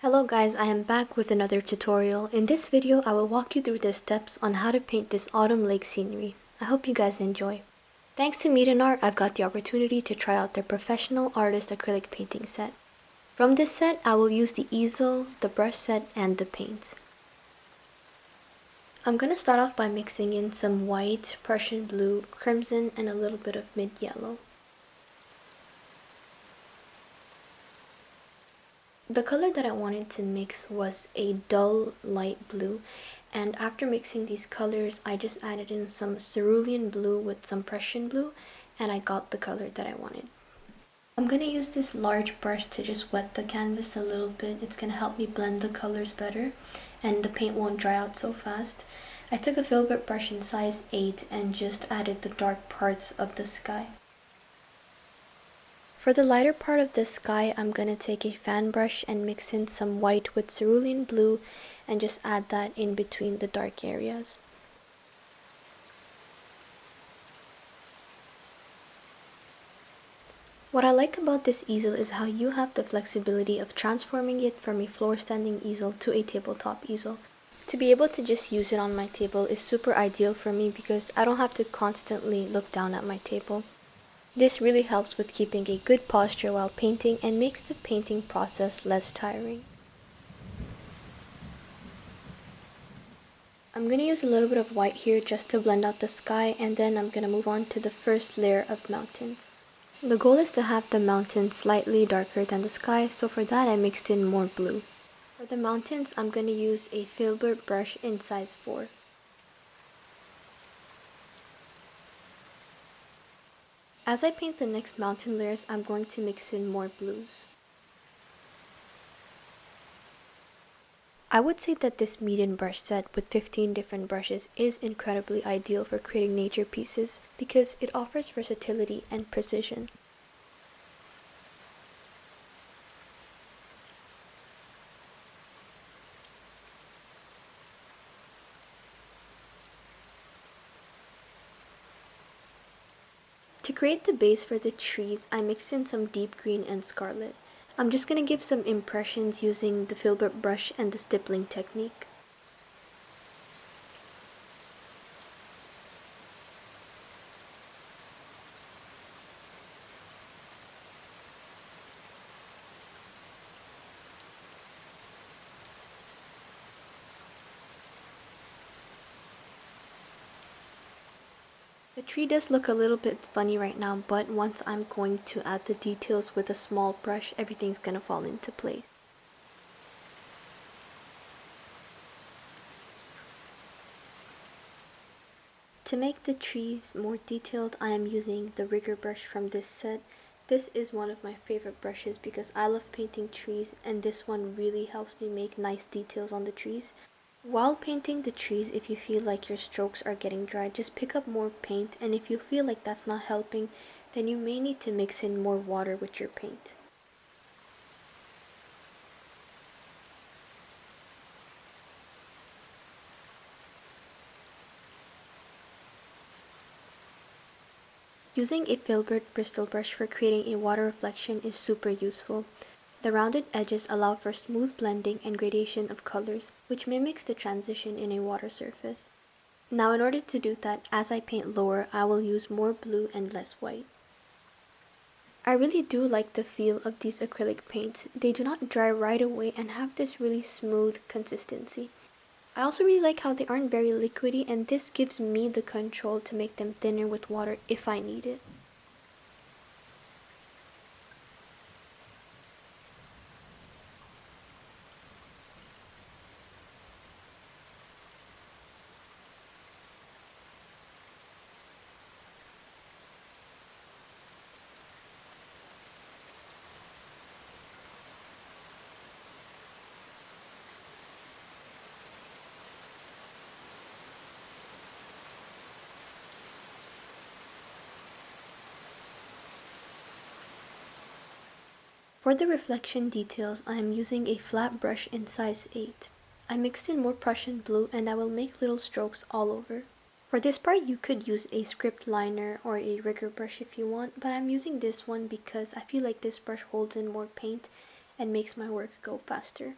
Hello guys, I am back with another tutorial. In this video, I will walk you through the steps on how to paint this autumn lake scenery. I hope you guys enjoy. Thanks to MEEDEN Art, I've got the opportunity to try out their professional artist acrylic painting set. From this set, I will use the easel, the brush set, and the paints. I'm going to start off by mixing in some white, Prussian blue, crimson, and a little bit of mid yellow. The color that I wanted to mix was a dull light blue, and after mixing these colors I just added in some cerulean blue with some Prussian blue, and I got the color that I wanted. I'm going to use this large brush to just wet the canvas a little bit. It's going to help me blend the colors better and the paint won't dry out so fast. I took a filbert brush in size 8 and just added the dark parts of the sky. For the lighter part of the sky, I'm going to take a fan brush and mix in some white with cerulean blue and just add that in between the dark areas. What I like about this easel is how you have the flexibility of transforming it from a floor standing easel to a tabletop easel. To be able to just use it on my table is super ideal for me because I don't have to constantly look down at my table. This really helps with keeping a good posture while painting and makes the painting process less tiring. I'm going to use a little bit of white here just to blend out the sky, and then I'm going to move on to the first layer of mountains. The goal is to have the mountains slightly darker than the sky, so for that I mixed in more blue. For the mountains, I'm going to use a filbert brush in size 4. As I paint the next mountain layers, I'm going to mix in more blues. I would say that this MEEDEN brush set with 15 different brushes is incredibly ideal for creating nature pieces because it offers versatility and precision. To create the base for the trees, I mixed in some deep green and scarlet. I'm just going to give some impressions using the filbert brush and the stippling technique. The tree does look a little bit funny right now, but once I'm going to add the details with a small brush, everything's going to fall into place. To make the trees more detailed, I am using the rigger brush from this set. This is one of my favorite brushes because I love painting trees, and this one really helps me make nice details on the trees. While painting the trees, if you feel like your strokes are getting dry, just pick up more paint, and if you feel like that's not helping, then you may need to mix in more water with your paint. Using a filbert bristle brush for creating a water reflection is super useful. The rounded edges allow for smooth blending and gradation of colors, which mimics the transition in a water surface. Now in order to do that, as I paint lower, I will use more blue and less white. I really do like the feel of these acrylic paints. They do not dry right away and have this really smooth consistency. I also really like how they aren't very liquidy, and this gives me the control to make them thinner with water if I need it. For the reflection details, I am using a flat brush in size 8. I mixed in more Prussian blue and I will make little strokes all over. For this part, you could use a script liner or a rigger brush if you want, but I'm using this one because I feel like this brush holds in more paint and makes my work go faster.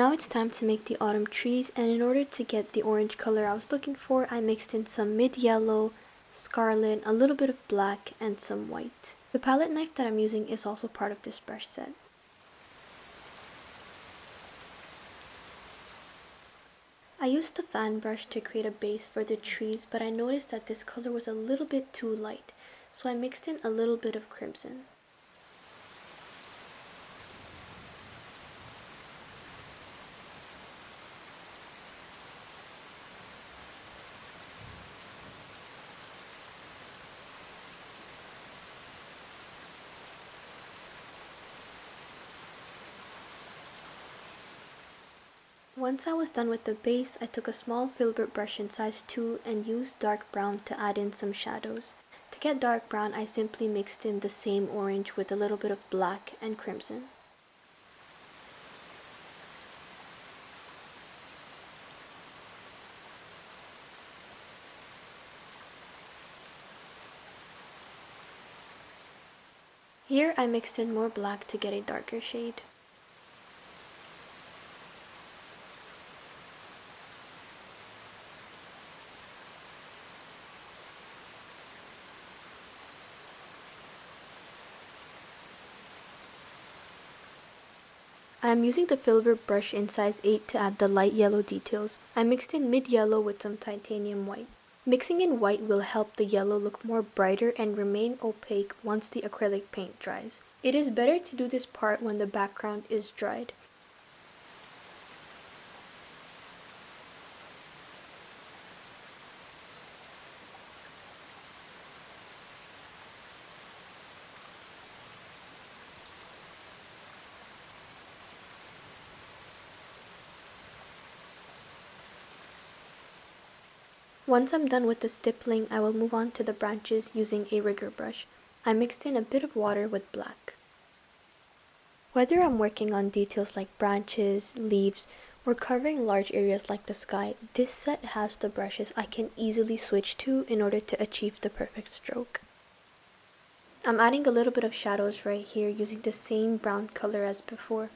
Now it's time to make the autumn trees, and in order to get the orange color I was looking for, I mixed in some mid-yellow, scarlet, a little bit of black, and some white. The palette knife that I'm using is also part of this brush set. I used the fan brush to create a base for the trees, but I noticed that this color was a little bit too light, so I mixed in a little bit of crimson. Once I was done with the base, I took a small filbert brush in size 2 and used dark brown to add in some shadows. To get dark brown, I simply mixed in the same orange with a little bit of black and crimson. Here I mixed in more black to get a darker shade. I am using the filbert brush in size 8 to add the light yellow details. I mixed in mid-yellow with some titanium white. Mixing in white will help the yellow look more brighter and remain opaque once the acrylic paint dries. It is better to do this part when the background is dried. Once I'm done with the stippling, I will move on to the branches using a rigger brush. I mixed in a bit of water with black. Whether I'm working on details like branches, leaves, or covering large areas like the sky, this set has the brushes I can easily switch to in order to achieve the perfect stroke. I'm adding a little bit of shadows right here using the same brown color as before.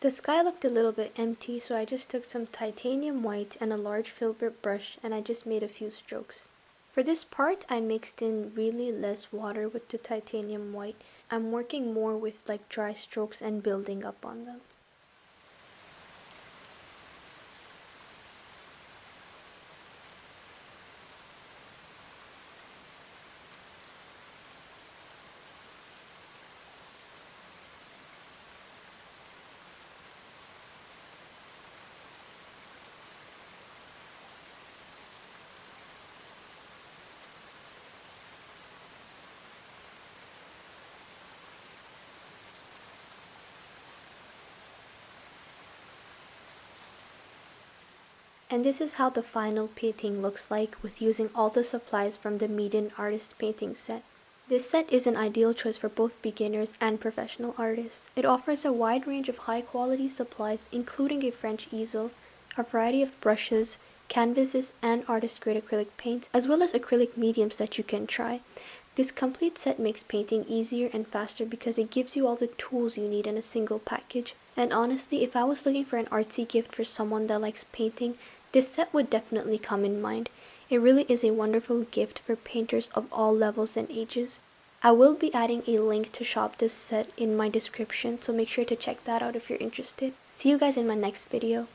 The sky looked a little bit empty, so I just took some titanium white and a large filbert brush and I just made a few strokes. For this part, I mixed in really less water with the titanium white. I'm working more with like dry strokes and building up on them. And this is how the final painting looks like with using all the supplies from the MEEDEN Artist painting set. This set is an ideal choice for both beginners and professional artists. It offers a wide range of high quality supplies including a French easel, a variety of brushes, canvases, and artist-grade acrylic paints, as well as acrylic mediums that you can try. This complete set makes painting easier and faster because it gives you all the tools you need in a single package. And honestly, if I was looking for an artsy gift for someone that likes painting, this set would definitely come in mind. It really is a wonderful gift for painters of all levels and ages. I will be adding a link to shop this set in my description, so make sure to check that out if you're interested. See you guys in my next video.